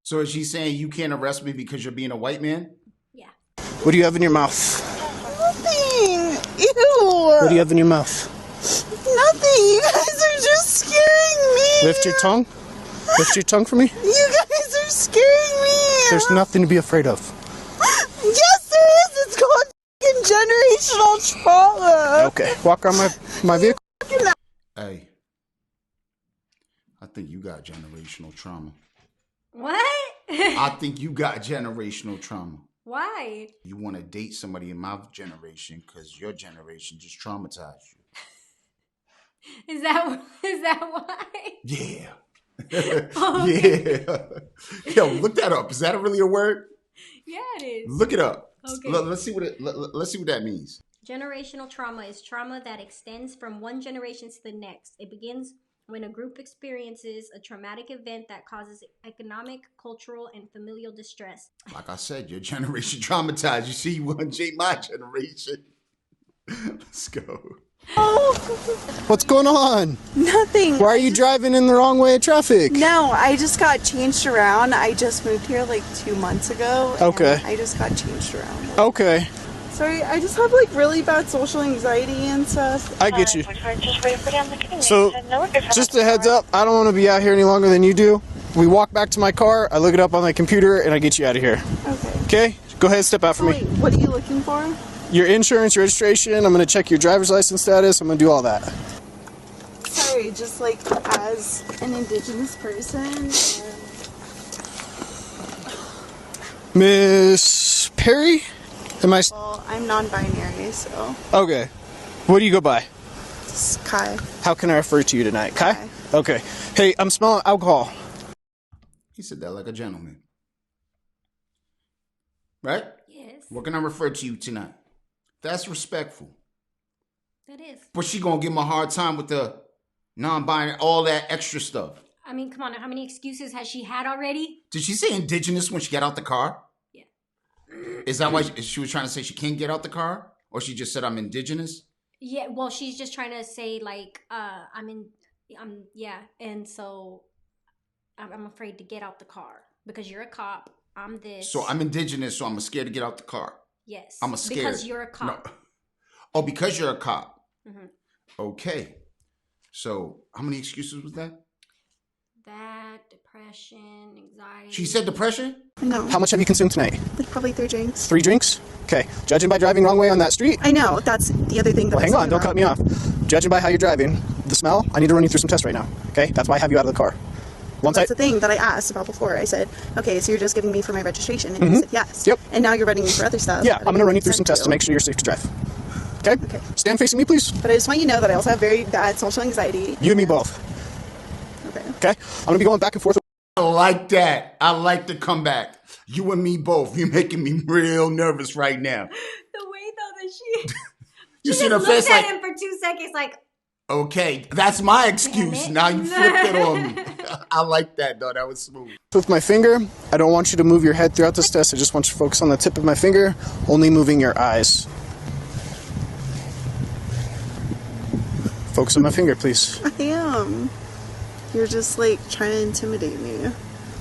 So is she saying you can't arrest me because you're being a white man? Yeah. What do you have in your mouth? Nothing. Ew. What do you have in your mouth? Nothing. You guys are just scaring me. Lift your tongue. Lift your tongue for me. You guys are scaring me. There's nothing to be afraid of. Yes, there is. It's called generational trauma. Okay. Walk around my vehicle. Hey, I think you got generational trauma. What? I think you got generational trauma. Why? You want to date somebody in my generation because your generation just traumatized you. Is that why? Yeah. Okay. Yeah. Yo, look that up. Is that really a word? Yeah, it is. Look it up. Okay. Let's see let's see what that means. Generational trauma is trauma that extends from one generation to the next. It begins when a group experiences a traumatic event that causes economic, cultural, and familial distress. Like I said, your generation traumatized. You see, you want to date my generation. Let's go. What's going on? Nothing. Why are you driving in the wrong way of traffic? No, I just got changed around. I just moved here like 2 months ago. And Okay. I just got changed around. Okay. Sorry, I just have like really bad social anxiety and stuff. I get you. So, just a heads up, I don't want to be out here any longer than you do. We walk back to my car, I look it up on my computer, and I get you out of here. Okay. Okay? Go ahead, step out for Wait, me. what are you looking for? Your insurance, your registration, I'm going to check your driver's license status, I'm going to do all that. Sorry, just like as an indigenous person. Miss Perry? Am I... Well, I'm non-binary, so Okay. What do you go by? it's Kai. How can I refer to you tonight? Kai? Kai. Okay. Hey, I'm smelling alcohol. He said that like a gentleman. Right? Yes, What can I refer to you tonight? That's respectful. that is. But she gonna give him a hard time with the non-binary, all that extra stuff. I mean, come on, how many excuses has she had already? Did she say indigenous when she got out the car? Yeah. Is that why she was trying to say she can't get out the car? Or she just said I'm indigenous? Yeah, well, she's just trying to say like, yeah, and so I'm afraid to get out the car because you're a cop. I'm this. So I'm indigenous, so I'm scared to get out the car. Yes. I'm scared. Because you're a cop. No. Oh, because you're a cop. Mm-hmm. Okay. So how many excuses was that? That, depression, anxiety. She said depression? No, How much have you consumed tonight? like probably 3 drinks. 3 drinks? Okay. Judging by driving wrong way on that street? I know, that's the other thing that Well, hang on, don't cut me off. Judging by how you're driving, the smell, I need to run you through some tests right now. Okay? That's why I have you out of the car. That's the thing that I asked about before. I said, okay, so you're just giving me for my registration. And you said yes. Yep. And now you're running me for other stuff. Yeah, I'm that I going to run you didn't through some consent tests to make sure you're safe to drive. Okay? Okay. Stand facing me, please. But I just want you to know that I also have very bad social anxiety. You and me both. Okay. Okay? I'm going to be going back and forth. I like that. I like the comeback. You and me both. You're making me real nervous right now. The way though that she You she see her just face looked at like, him for 2 seconds, like, okay, that's my excuse. Damn it. Now you flipped it on me. I like that, though. That was smooth. With my finger, I don't want you to move your head throughout this test. I just want you to focus on the tip of my finger, only moving your eyes. Focus on my finger, please. I am. You're just like trying to intimidate me.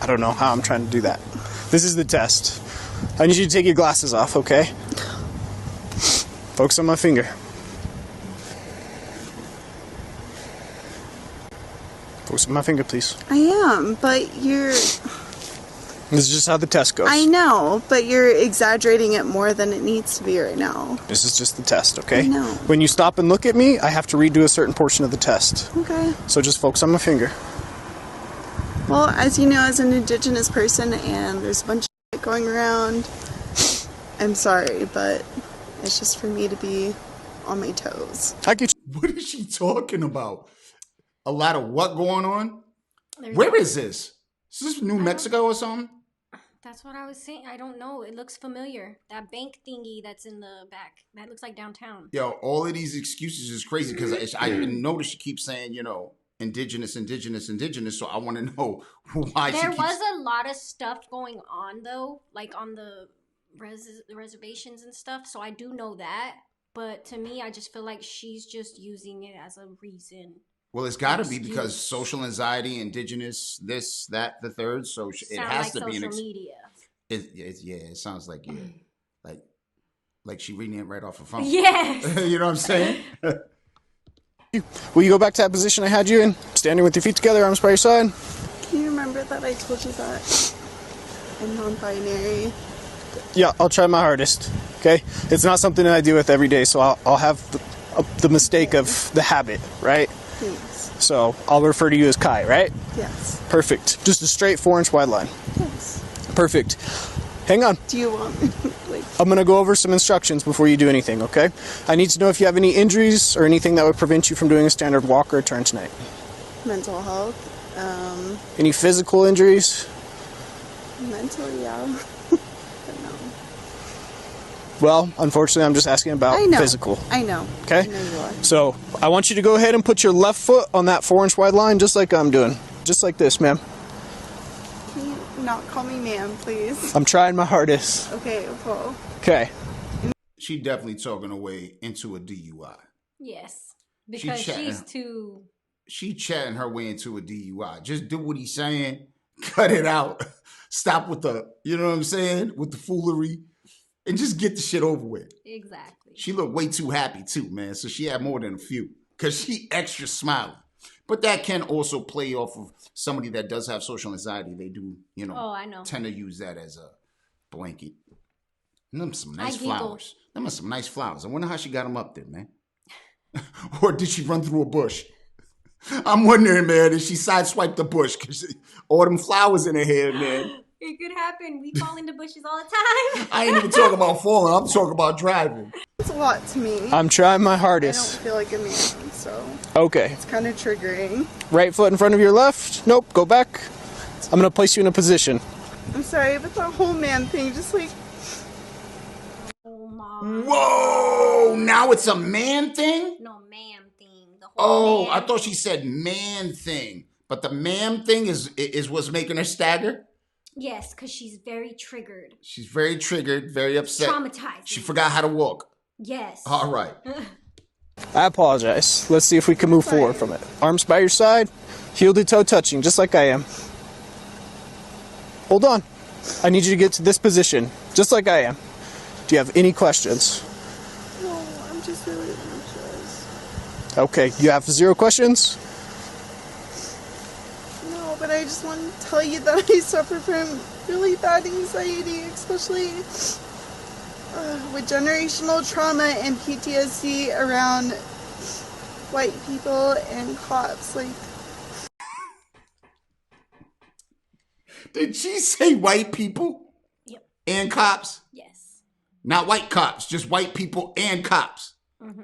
I don't know how I'm trying to do that. This is the test. I need you to take your glasses off, okay? Focus on my finger. Focus on my finger, please. I am, but you're... This is just how the test goes. I know, but you're exaggerating it more than it needs to be right now. This is just the test, okay? I know. When you stop and look at me, I have to redo a certain portion of the test. Okay. So just focus on my finger. Well, as you know, as an indigenous person, and there's a bunch of shit going around, I'm sorry, but it's just for me to be on my toes. I get you. What is she talking about? A lot of what going on? there's Where is this? Is this New Mexico or something? That's what I was saying. I don't know. It looks familiar. That bank thingy that's in the back. That looks like downtown. Yo, all of these excuses is crazy because I noticed she keeps saying, you know, indigenous. So I want to know why There she keeps... was a lot of stuff going on, though, like on the reservations and stuff. So I do know that. But to me, I just feel like she's just using it as a reason Well, it's got to be because social anxiety, indigenous, this, that, the third. So it has to be an social media. It sounds like like she reading it right off her phone. Yes. You know what I'm saying? Will you go back to that position I had you in? Standing with your feet together, arms by your side. Can you remember that I told you that I'm non-binary? Yeah, I'll try my hardest. Okay, it's not something that I deal with every day, so I'll have the mistake of the habit, right? Thanks. So I'll refer to you as Kai, right? Yes. Perfect. Just a straight 4-inch wide line. Yes. Perfect. Hang on. Do you want me? I'm going to go over some instructions before you do anything, okay? I need to know if you have any injuries or anything that would prevent you from doing a standard walk or a turn tonight. Mental health. Any physical injuries? Mental, yeah. But no. Well, unfortunately, I'm just asking about physical. I know. Okay? I know you are. So, I want you to go ahead and put your left foot on that 4-inch wide line, just like I'm doing. Just like this, ma'am. Can you not call me ma'am, please? I'm trying my hardest. Okay, well. Okay. She definitely talking her way into a DUI. Yes. Because she's too... She chatting her way into a DUI. Just do what he's saying. Cut it out. Stop with the, you know what I'm saying? With the foolery. And just get the shit over with. Exactly. She looked way too happy too, man. So she had more than a few. Because she extra smiling. But that can also play off of somebody that does have social anxiety. They do, you know, I know. tend to use that as a blanket. And them some nice flowers. Them are some nice flowers. I wonder how she got them up there, man. Or did she run through a bush? I'm wondering, man, if she sideswiped the bush because all them flowers in her hair, man. It could happen. We fall into bushes all the time. I ain't even talking about falling. I'm talking about driving. It's a lot to me. I'm trying my I hardest. don't feel like a man, so Okay. it's kind of triggering. Right foot in front of your left. Nope. Go back. I'm going to place you in a position. I'm sorry, but the whole man thing, just like... Oh, my. Whoa! Now it's a man thing? No, ma'am thing. The whole Oh, I thought she said man thing. But the ma'am thing is what's making her stagger? Yes, because she's very triggered. She's very triggered, very upset. Traumatized. She forgot how to walk. Yes. All right. I apologize. Let's see if we can move forward from it. Arms by your side, heel to toe touching, just like I am. Hold on. I need you to get to this position, just like I am. Do you have any questions? No, I'm just really anxious. Okay, you have 0 questions? No, but I just want to tell you that I suffer from really bad anxiety, especially with generational trauma and PTSD around white people and cops. Like, Did she say white people? Yep. And cops? Yes. Not white cops, just white people and cops. Mm-hmm.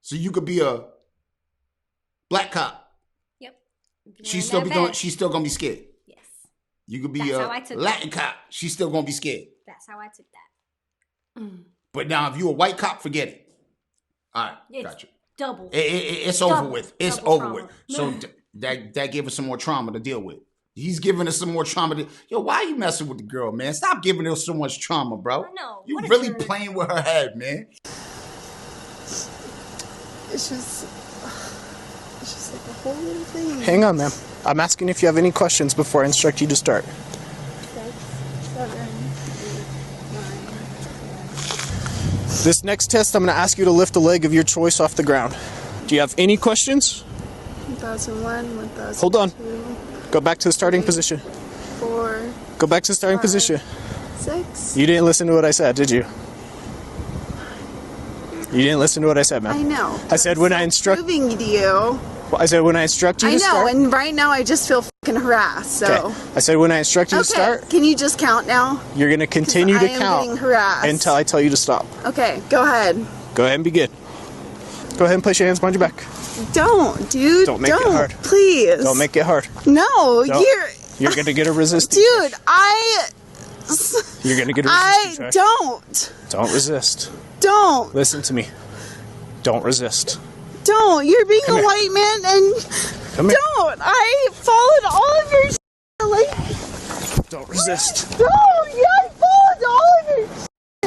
So you could be a black cop. Yep. She's still gonna be scared. Yes. You could be That's a how I took Latin cop. She's still gonna be scared. That's how I took that. But now if you're a white cop, forget it. All right, It's gotcha. double. It's over with. It's Double over trauma. with. So that gave us some more trauma to deal with. He's giving us some more trauma. Yo, why are you messing with the girl, man? Stop giving her so much trauma, bro. I know. You What a really jerk. playing with her head, man. it's just like a whole little thing. Hang on, ma'am. I'm asking if you have any questions before I instruct you to start. 6, 7, 8, 9, 10. This next test, I'm going to ask you to lift a leg of your choice off the ground. Do you have any questions? 1001, 1002. Hold on. Go back to the starting position. 4, Go back to the starting 5, position. 6. You didn't listen to what I said, did you? You didn't listen to what I said, ma'am. I know. I said when I instruct. Proving to you. I said when I instruct you I to know, start. and right now I just feel fucking harassed. So. Okay. I said when I instruct you to start, Can you just count now? you're going to continue to I am count getting harassed. until I tell you to stop. Okay, go ahead. Go ahead and begin. Go ahead and place your hands behind your back. Don't, dude. Don't make it hard. Please. Don't make it hard. No, Don't. You're going to get a resistance. Dude, You're going to get a resistance. I don't. Don't resist. Don't. Listen to me. Don't resist. Don't. You're being Come a here. white man and Come here. don't. I followed all of your like. Don't resist. Don't. Yeah, I followed all of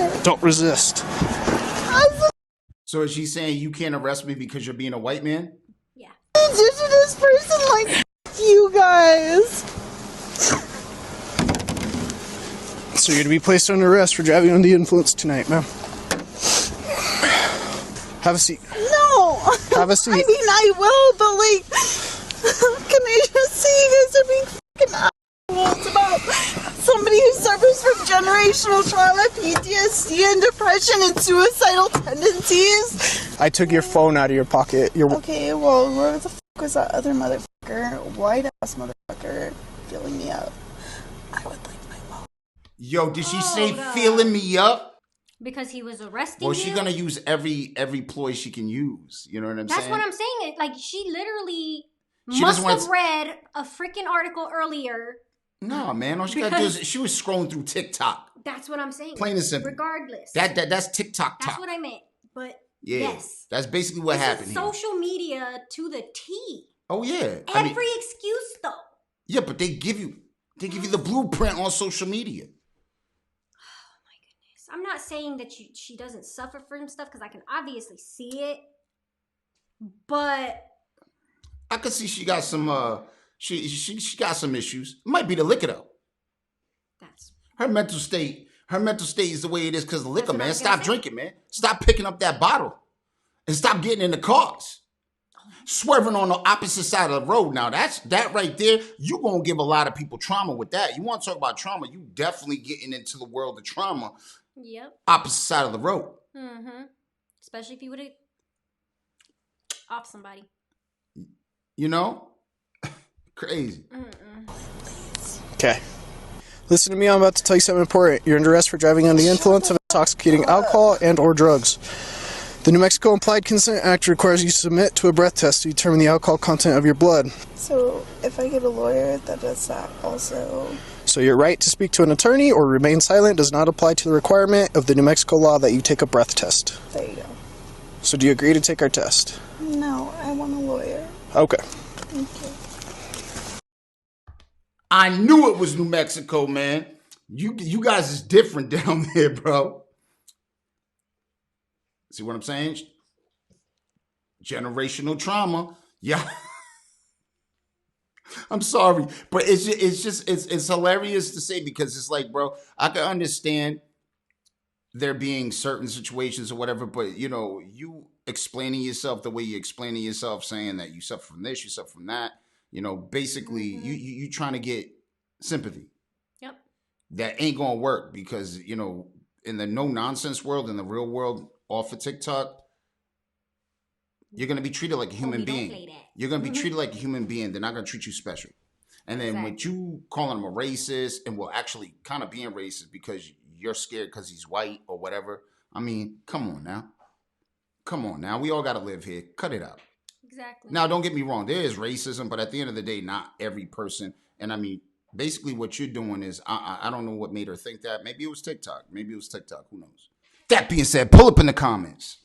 your. Don't resist. So is she saying you can't arrest me because you're being a white man? Yeah. Indigenous person, like, you guys. So you're to be placed under arrest for driving under the influence tonight, ma'am. Have a seat. No. Have a seat. I mean, I will, but like, can I just say you guys are being fucking assholes about somebody who suffers from generational trauma, PTSD, and depression and suicidal tendencies? I took your phone out of your pocket. Okay, well, where the fuck was that other motherfucker, white ass motherfucker, feeling me up? I would like my phone. Yo, did she say feeling me up? Because he was arresting Well, you? she's gonna use every ploy she can use. You know what I'm saying? That's what I'm saying. Like, she literally She must doesn't want have read a freaking article earlier. No, man. All she gotta do is she was scrolling through TikTok. That's what I'm saying. Plain and simple. Regardless. That's TikTok. That's what I meant. But yeah, yes. That's basically what happened here. Social media to the T. Oh yeah. Every excuse though. Yeah, but they give you the blueprint on social media. I'm not saying that she doesn't suffer from stuff because I can obviously see it, but I can see she got some she got some issues. It might be the liquor though. That's her mental state. Her mental state is the way it is because of the liquor, man. Stop drinking, man. Stop picking up that bottle and stop getting in the cars. Swerving on the opposite side of the road. Now that right there, you gonna give a lot of people trauma with that. You want to talk about trauma? You definitely getting into the world of trauma. Yep. Opposite side of the road. Mm-hmm. Especially if you would have off somebody. You know? Crazy. Okay. Listen to me, I'm about to tell you something important. You're under arrest for driving under the influence of intoxicating alcohol and or drugs. The New Mexico Implied Consent Act requires you to submit to a breath test to determine the alcohol content of your blood. So, if I get a lawyer that does that also... So your right to speak to an attorney or remain silent does not apply to the requirement of the New Mexico law that you take a breath test. There you go. So do you agree to take our test? No, I want a lawyer. Okay. Thank you. I knew it was New Mexico, man. You guys is different down there, bro. See what I'm saying? Generational trauma. Yeah. I'm sorry, but it's hilarious to say because it's like, bro, I can understand there being certain situations or whatever, but you know, you explaining yourself the way you're explaining yourself, saying that you suffer from this, you suffer from that, you know, basically you trying to get sympathy. Yep. That ain't gonna work because, you know, in the no nonsense world, in the real world, off of TikTok, you're going to be treated like a human being. You're going to be treated like a human being. They're not going to treat you special. And then with you calling him a racist and well, actually kind of being racist because you're scared because he's white or whatever. I mean, come on now. Come on now. We all got to live here. Cut it out. Exactly. Now, don't get me wrong. There is racism, but at the end of the day, not every person. And I mean, basically what you're doing is, I don't know what made her think that. Maybe it was TikTok. Who knows? That being said, pull up in the comments.